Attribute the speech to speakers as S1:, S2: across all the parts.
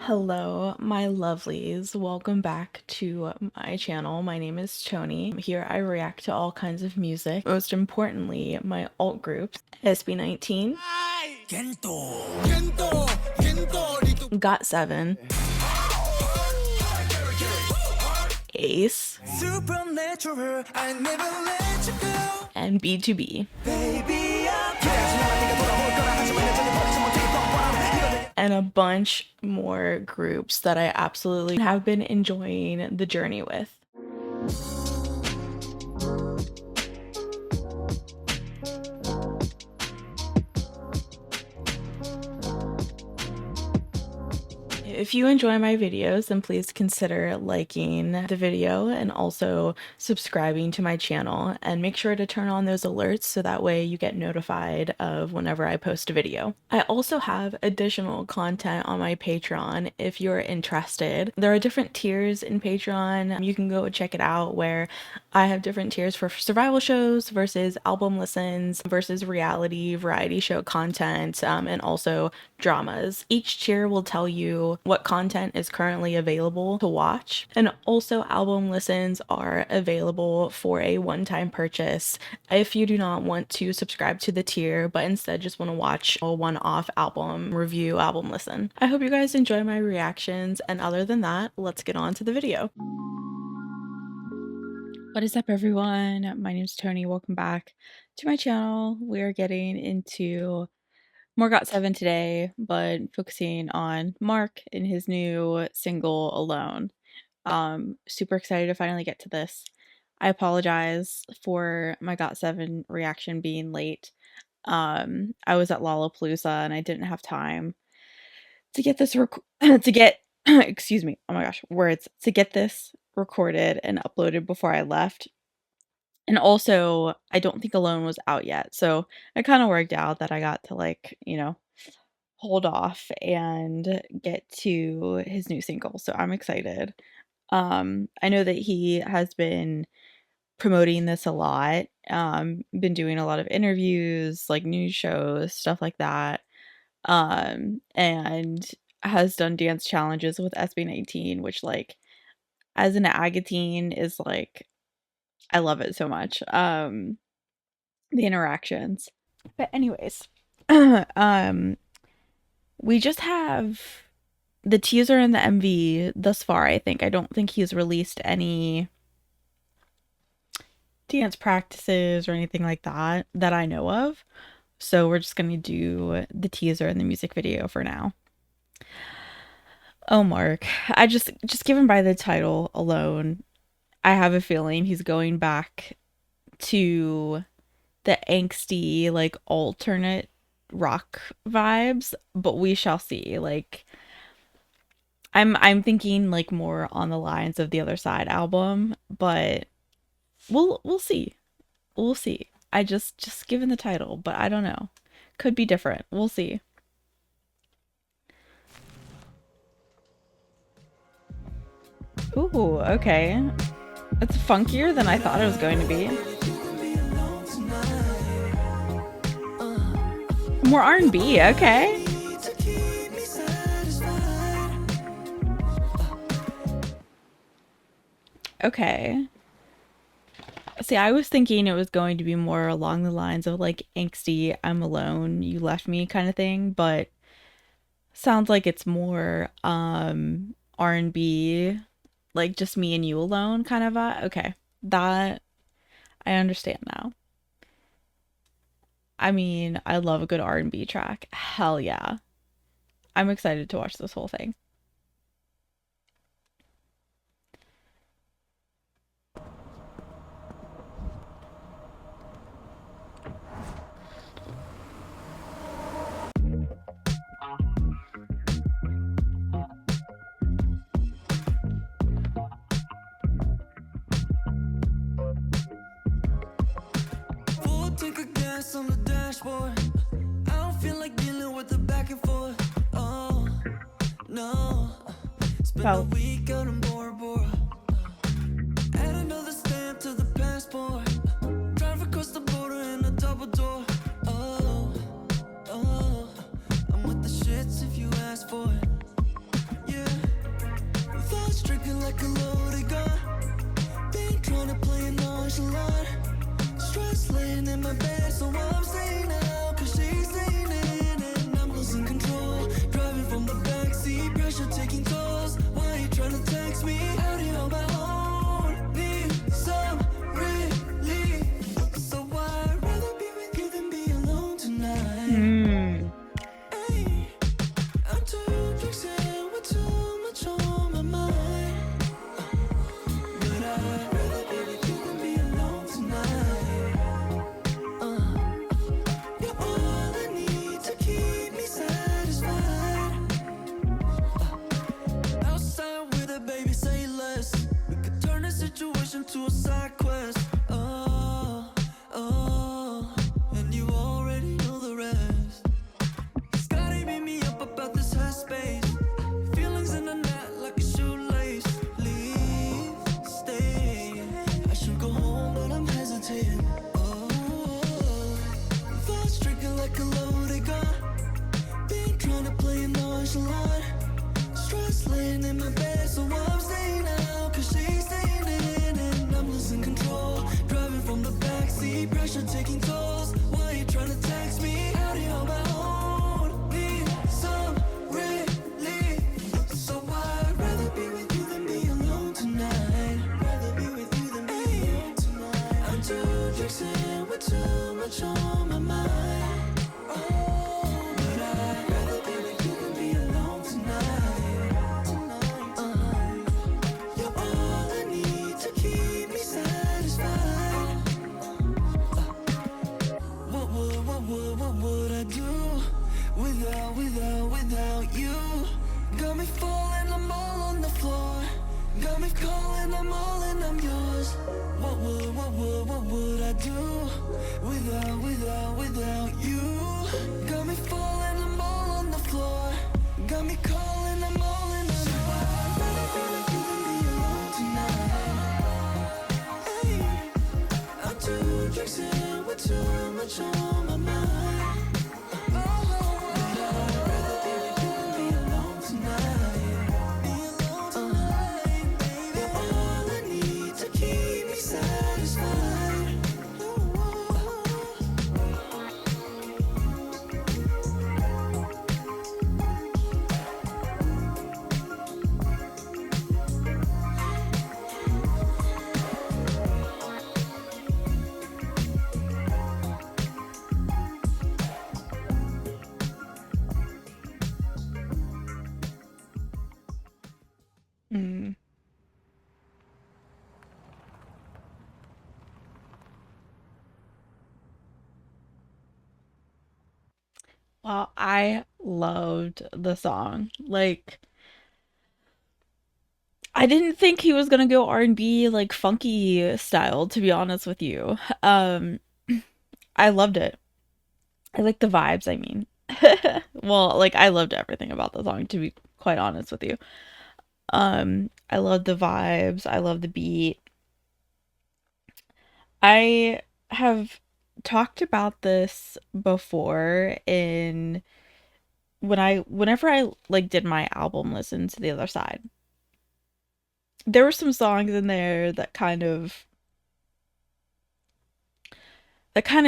S1: Hello, my lovelies. Welcome back to my channel. My name is Tony. Here I react to all kinds of music, most importantly, my alt groups, SB19, GOT7, Ace, and B2B. And a bunch more groups that I absolutely have been enjoying the journey with. If you enjoy my videos, then please consider liking the video and also subscribing to my channel, and make sure to turn on those alerts so that way you get notified of whenever I post a video. I also have additional content on my Patreon if you're interested. There are different tiers in Patreon. You can go check it out, where I have different tiers for survival shows versus album listens versus reality variety show content, and also dramas. Each tier will tell you what content is currently available to watch, and also album listens are available for a one-time purchase if you do not want to subscribe to the tier but instead just want to watch a one-off album review, album listen. I hope you guys enjoy my reactions, and other than that, let's get on to the video. What is up, everyone? My name is Tony. Welcome back to my channel. We are getting into more GOT7 today, but focusing on Mark and his new single, Alone. Super excited to finally get to this. I apologize for my GOT7 reaction being late. I was at Lollapalooza and I didn't have time to get this excuse me, oh my gosh, words, to get this recorded and uploaded before I left. And also, I don't think Alone was out yet, so it kind of worked out that I got to, hold off and get to his new single, so I'm excited. I know that he has been promoting this a lot, been doing a lot of interviews, like news shows, stuff like that, and has done dance challenges with SB19, which, as an Agatine is, I love it so much, the interactions. But anyways, we just have the teaser and the MV thus far, I think. I don't think he's released any dance practices or anything like that that I know of. So we're just gonna do the teaser and the music video for now. Oh, Mark. I just given by the title alone, I have a feeling he's going back to the angsty, alternate rock vibes, but we shall see. I'm thinking more on the lines of the Other Side album, but we'll see. We'll see. I just given the title, but I don't know. Could be different. We'll see. Ooh, okay. It's funkier than I thought it was going to be. More R&B, okay. Okay. See, I was thinking it was going to be more along the lines of angsty, I'm alone, you left me kind of thing, but sounds like it's more R&B, just me and you alone kind of okay. That I understand now. I mean, I love a good R&B track. Hell yeah. I'm excited to watch this whole thing.
S2: Take a gas on the dashboard. I don't feel like dealing with the back and forth. Oh no. Spend a week out in Bora Bora. Add another stamp to the passport. Drive across the border in a double door. Oh, I'm with the shits if you ask for it. Yeah. like a loaded gun. Been trying to play it nonchalant. Stress laying in my bed, so I'm staying out, cause she's staying in, and I'm losing control. Driving from the backseat, pressure taking tolls. Why you trying to text me? Out here on my own, need some relief. So I'd rather be with you than be alone tonight.
S1: Hmm.
S2: Hey, I'm too fixing with too much on my mind. But I'd rather be with you than be alone tonight. You're all I need to keep me satisfied. Outside with a baby, say less. We could turn the situation to a side quest. Oh, and you already know the rest. Scotty beat me up about this headspace. Feelings in the net like a shoelace. Leave, stay. I should go home, but I'm hesitating. Oh, thoughts trigger like a loaded gun. Been trying to play it nonchalant. Stress laying in my bed, so I'm staying out, cause she's staying in, and I'm losing control. Driving from the backseat, pressure taking tolls. Why you trying to text me? Out here on my own, need some relief. So I'd rather be with you than be alone tonight. Rather be with you than be alone tonight. I'm too fixing with too much on my mind. Oh, but I'd rather be with you than be alone tonight. You're all I need to keep me satisfied. What would I do without you? Got me falling, I'm all on the floor. Got me calling, I'm all in, I'm yours. What would I do without you? Got me falling, I'm all on the floor. Got me calling, I'm all in, I'm yours. I'd rather be with you than be alone tonight. Hey, I'm too fixing with too much on my mind. But I'd rather be with you than be alone tonight. Be alone tonight, baby. You're all I need to keep me satisfied.
S1: Mm. Well, I loved the song. Like, I didn't think he was gonna go R&B, like funky style, to be honest with you. I loved it. I like the vibes, I mean. Well, like I loved everything about the song, to be quite honest with you. I love the vibes, I love the beat. I have talked about this before in whenever I like did my album listen to the other side. There were some songs in there that kind of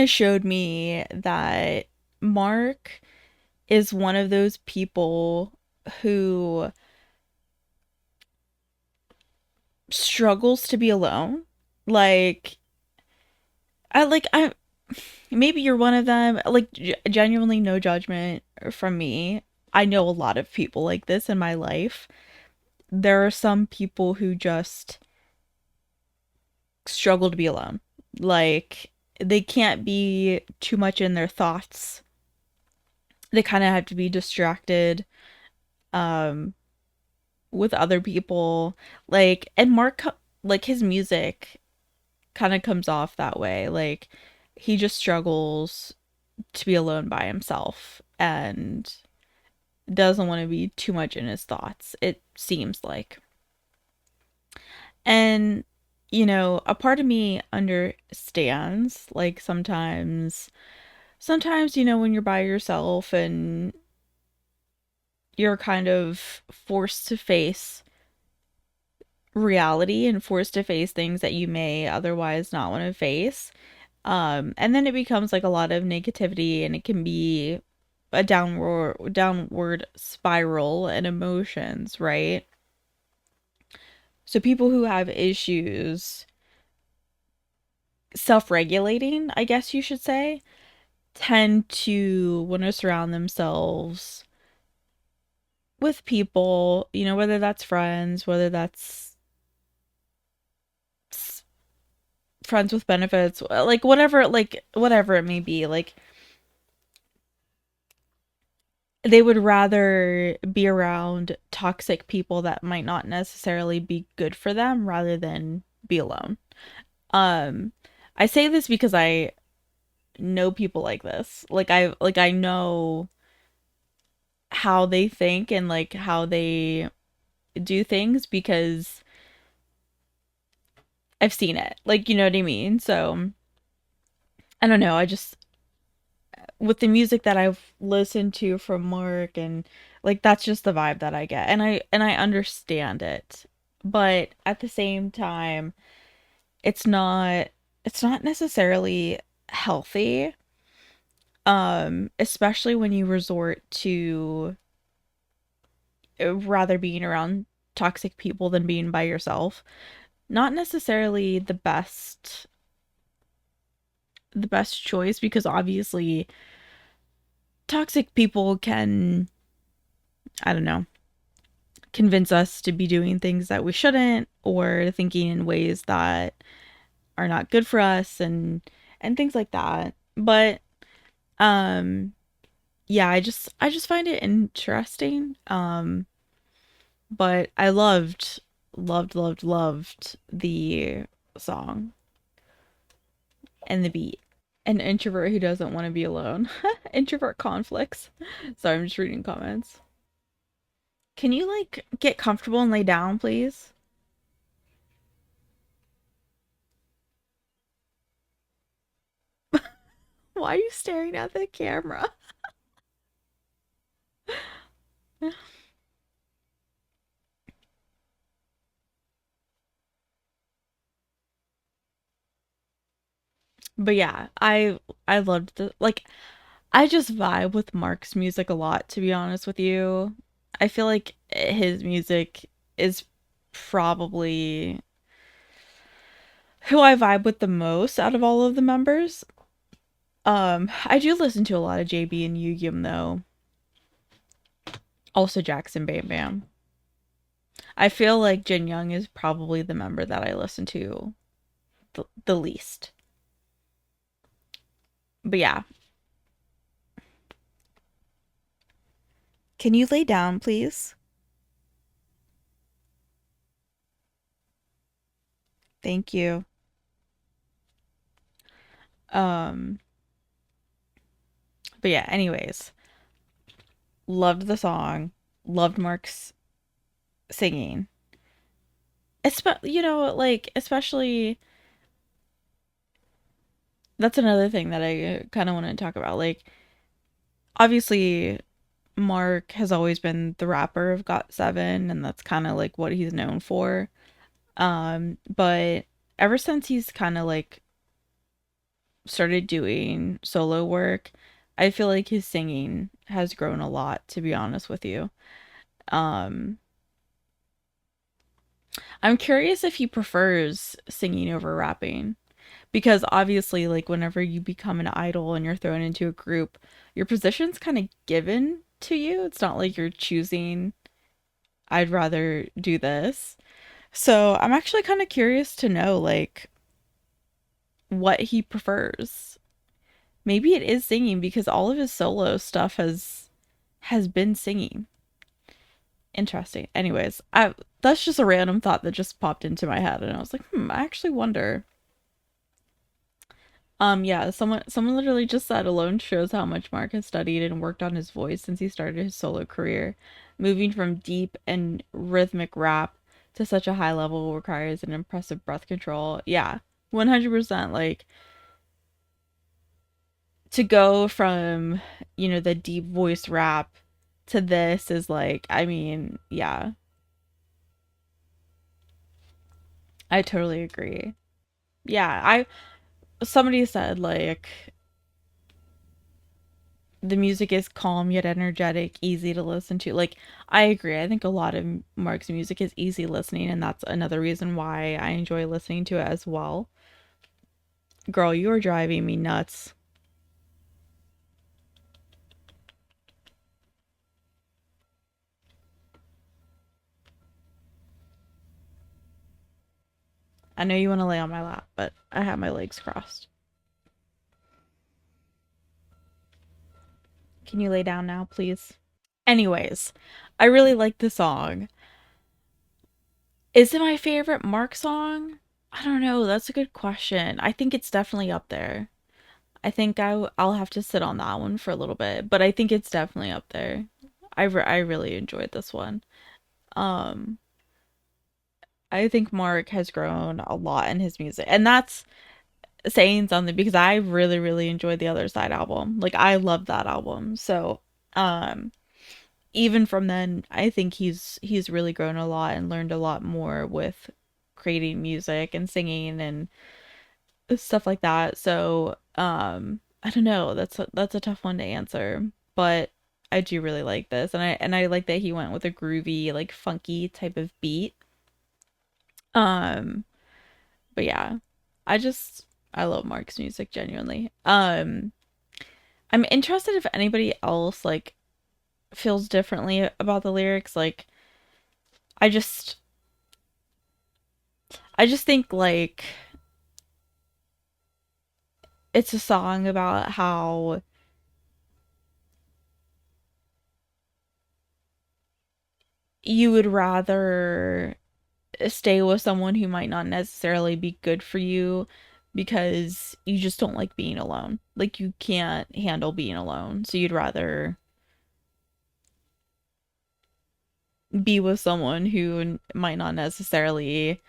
S1: showed me that Mark is one of those people who struggles to be alone. Like I maybe you're one of them. Like genuinely no judgment from me. I know a lot of people like this in my life. There are some people who just struggle to be alone. Like they can't be too much in their thoughts. They kind of have to be distracted um with other people. Like and Mark like his music kind of comes off that way. Like he just struggles to be alone by himself and doesn't want to be too much in his thoughts, it seems like. And, a part of me understands, like sometimes, when you're by yourself and you're kind of forced to face reality and forced to face things that you may otherwise not want to face. And then it becomes like a lot of negativity, and it can be a downward spiral in emotions, right? So people who have issues self-regulating, I guess you should say, tend to want to surround themselves with people, whether that's friends, whether that's friends with benefits, like whatever it may be. Like they would rather be around toxic people that might not necessarily be good for them rather than be alone. Um I say this because I know people like this. Like I know how they think and like how they do things because I've seen it. Like, you know what I mean? So, I don't know. I just with the music that I've listened to from Mark, and like that's just the vibe that I get. And I understand it. But at the same time, it's not it's not necessarily healthy. Especially when you resort to rather being around toxic people than being by yourself. Not necessarily the best choice, because obviously toxic people can, I don't know, convince us to be doing things that we shouldn't, or thinking in ways that are not good for us, and things like that. But um yeah, I just find it interesting. But I loved the song and the beat. An introvert who doesn't want to be alone. Introvert conflicts. Sorry, I'm just reading comments. Can you like get comfortable and lay down, please? Why are you staring at the camera? But yeah, I loved the like I just vibe with Mark's music a lot, to be honest with you. I feel like his music is probably who I vibe with the most out of all of the members. I do listen to a lot of JB and Yugyeom though. Also Jackson Bam Bam. I feel like Jin Young is probably the member that I listen to the least. But yeah, can you lay down, please? Thank you. Um, but yeah, anyways, loved the song, loved Mark's singing. Like especially that's another thing that I kind of want to talk about. Like obviously Mark has always been the rapper of GOT7, and that's kind of like what he's known for. But ever since he's kind of like started doing solo work, I feel like his singing has grown a lot, to be honest with you. Um, I'm curious if he prefers singing over rapping, because obviously, like, whenever you become an idol and you're thrown into a group, your position's kind of given to you. It's not like you're choosing, I'd rather do this. So I'm actually kind of curious to know, like, what he prefers. Maybe it is singing, because all of his solo stuff has been singing. Interesting. Anyways, I that's just a random thought that just popped into my head, and I was like, I actually wonder. Yeah, someone literally just said alone shows how much Mark has studied and worked on his voice since he started his solo career. Moving from deep and rhythmic rap to such a high level requires an impressive breath control. Yeah, 100%. Like to go from, the deep voice rap to this is like, I mean, yeah. I totally agree. Yeah, I somebody said like the music is calm yet energetic, easy to listen to. Like, I agree. I think a lot of Mark's music is easy listening, and that's another reason why I enjoy listening to it as well. Girl, you are driving me nuts. I know you want to lay on my lap, but I have my legs crossed. Can you lay down now, please? Anyways, I really like the song. Is it my favorite Mark song? I don't know. That's a good question. I think it's definitely up there. I think I'll have to sit on that one for a little bit, but I think it's definitely up there. I really enjoyed this one. Um, I think Mark has grown a lot in his music, and that's saying something because I really really enjoyed the Other Side album. Like I love that album. So, um, even from then, I think he's really grown a lot and learned a lot more with creating music and singing and stuff like that. So, I don't know. That's a tough one to answer, but I do really like this, and I like that he went with a groovy, like funky type of beat. Um, but yeah, I love Mark's music genuinely. I'm interested if anybody else like feels differently about the lyrics. Like, I just I just think like it's a song about how you would rather stay with someone who might not necessarily be good for you because you just don't like being alone. Like you can't handle being alone. So you'd rather be with someone who might not necessarily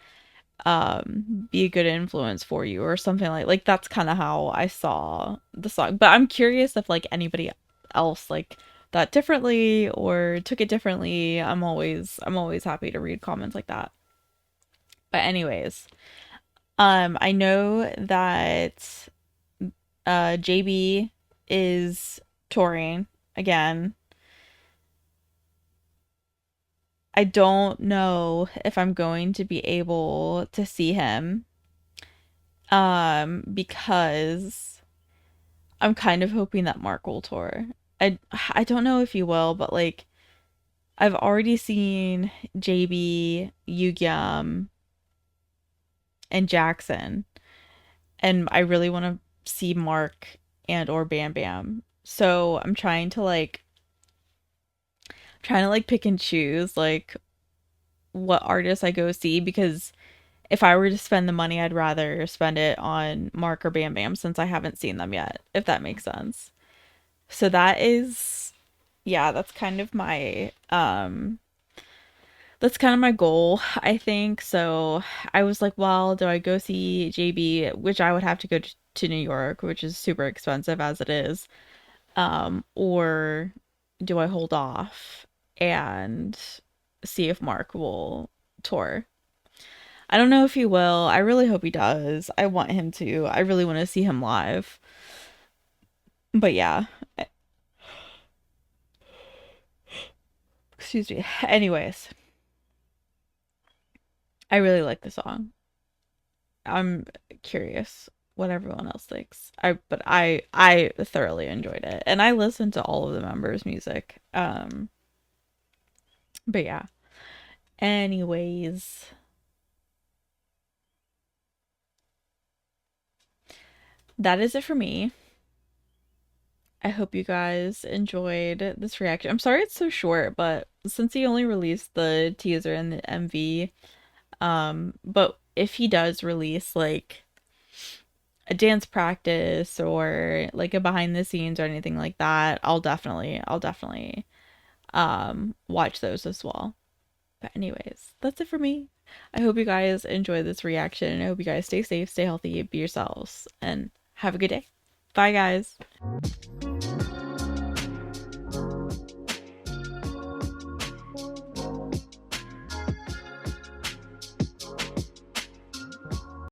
S1: be a good influence for you or something like that's kind of how I saw the song. But I'm curious if like anybody else like that differently or took it differently. I'm always happy to read comments like that. But anyways, I know that JB is touring again. I don't know if I'm going to be able to see him because I'm kind of hoping that Mark will tour. I don't know if he will, but like I've already seen JB, Yugyeom, and Jackson, and I really want to see Mark and or Bam Bam. So I'm trying to like pick and choose like what artists I go see because if I were to spend the money, I'd rather spend it on Mark or Bam Bam since I haven't seen them yet, if that makes sense. So that is yeah, that's kind of my goal, I think. So I was like, well, do I go see JB, which I would have to go to New York, which is super expensive as it is, or do I hold off and see if Mark will tour? I don't know if he will. I really hope he does. I want him to. I really want to see him live. But yeah, excuse me. Anyways, I really like the song. I'm curious what everyone else thinks. I thoroughly enjoyed it. And I listened to all of the members' music. But yeah. Anyways, that is it for me. I hope you guys enjoyed this reaction. I'm sorry it's so short, but since he only released the teaser and the MV, but if he does release like a dance practice or like a behind the scenes or anything like that, I'll definitely watch those as well. But anyways, that's it for me. I hope you guys enjoy this reaction. I hope you guys stay safe, stay healthy, be yourselves, and have a good day. Bye guys.